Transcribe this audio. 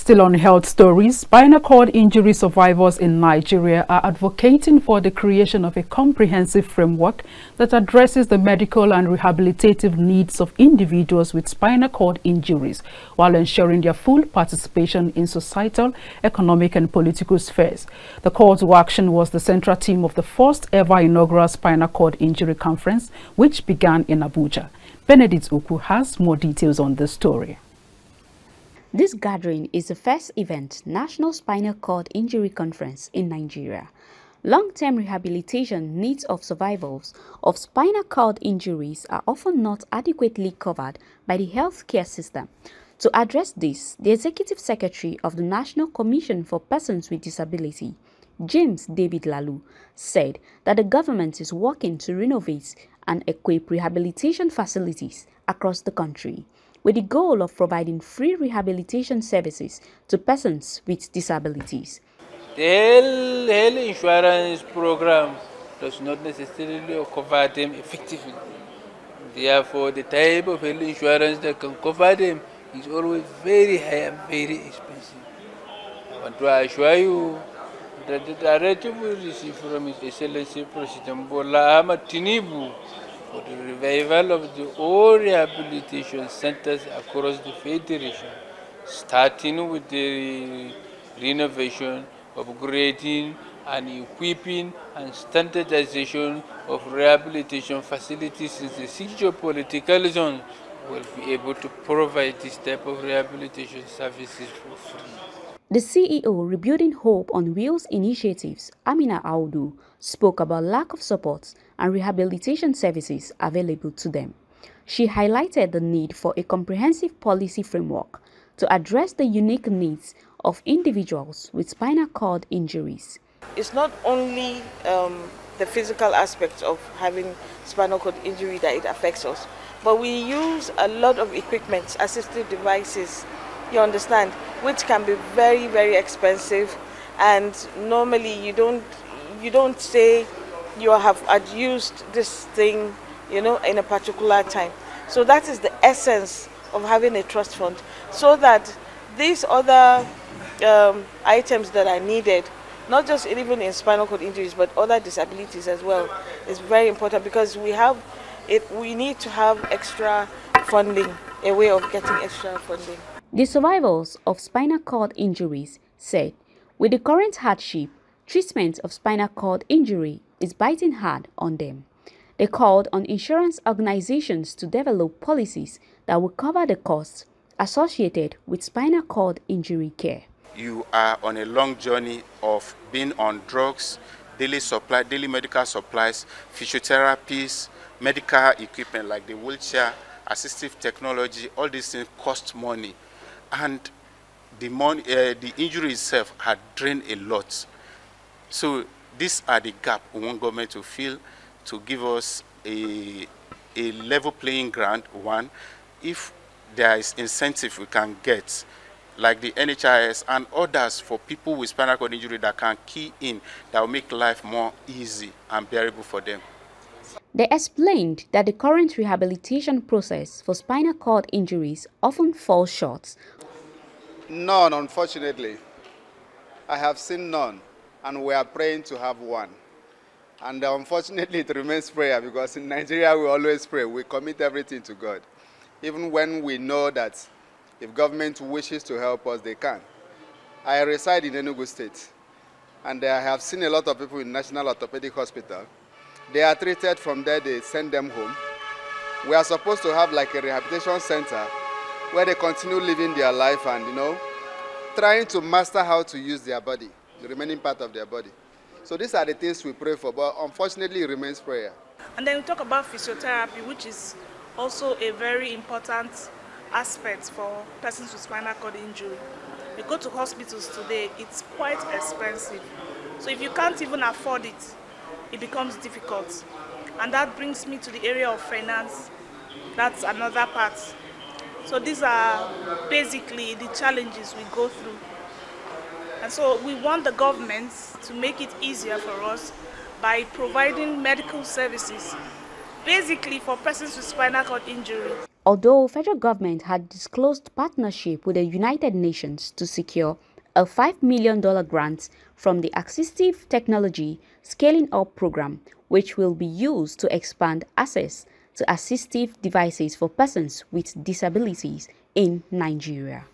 Still on health stories, spinal cord injury survivors in Nigeria are advocating for the creation of a comprehensive framework that addresses the medical and rehabilitative needs of individuals with spinal cord injuries while ensuring their full participation in societal, economic and political spheres. The call to action was the central theme of the first ever inaugural Spinal Cord Injury Conference, which began in Abuja. Benedict Oku has more details on this story. This gathering is the first event National Spinal Cord Injury Conference in Nigeria. Long-term rehabilitation needs of survivors of spinal cord injuries are often not adequately covered by the healthcare system. To address this, the Executive Secretary of the National Commission for Persons with Disability, James David Lalu, said that the government is working to renovate and equip rehabilitation facilities across the country, with the goal of providing free rehabilitation services to persons with disabilities. The health insurance program does not necessarily cover them effectively. Therefore, the type of health insurance that can cover them is always very high and very expensive. I want to assure you that the directive we received from His Excellency President Bola Ahmed Tinubu for the revival of the all rehabilitation centers across the Federation, starting with the renovation, upgrading and equipping and standardization of rehabilitation facilities in the secure political zone, will be able to provide this type of rehabilitation services for free. The CEO Rebuilding Hope on Wheels initiatives, Amina Audu, spoke about lack of support and rehabilitation services available to them. She highlighted the need for a comprehensive policy framework to address the unique needs of individuals with spinal cord injuries. It's not only the physical aspect of having spinal cord injury that it affects us, but we use a lot of equipment, assistive devices, you understand, which can be very, very expensive, and normally you don't say you have used this thing, you know, in a particular time. So that is the essence of having a trust fund, so that these other items that are needed, not just even in spinal cord injuries but other disabilities as well, is very important, because we need to have extra funding, a way of getting extra funding. The survivors of spinal cord injuries said, with the current hardship, treatment of spinal cord injury is biting hard on them. They called on insurance organizations to develop policies that will cover the costs associated with spinal cord injury care. You are on a long journey of being on drugs, daily medical supplies, physiotherapies, medical equipment like the wheelchair, assistive technology. All these things cost money, and the injury itself had drained a lot. So these are the gap we want government to fill, to give us a level playing ground. One, if there is incentive we can get, like the NHIS and others, for people with spinal cord injury that can key in, that will make life more easy and bearable for them. They explained that the current rehabilitation process for spinal cord injuries often falls short. None, unfortunately. I have seen none, and we are praying to have one. And unfortunately, it remains prayer, because in Nigeria we always pray. We commit everything to God, even when we know that if government wishes to help us, they can. I reside in Enugu State, and I have seen a lot of people in National Orthopedic Hospital. They are treated, from there they send them home. We are supposed to have like a rehabilitation center where they continue living their life and, you know, trying to master how to use their body, the remaining part of their body. So these are the things we pray for, but unfortunately it remains prayer. And then we talk about physiotherapy, which is also a very important aspect for persons with spinal cord injury. You go to hospitals today, it's quite expensive. So if you can't even afford it, it becomes difficult. And that brings me to the area of finance. That's another part. So these are basically the challenges we go through. And so we want the government to make it easier for us by providing medical services, basically for persons with spinal cord injury. Although federal government had disclosed partnership with the United Nations to secure a $5 million grant from the Assistive Technology Scaling Up Program, which will be used to expand access to assistive devices for persons with disabilities in Nigeria.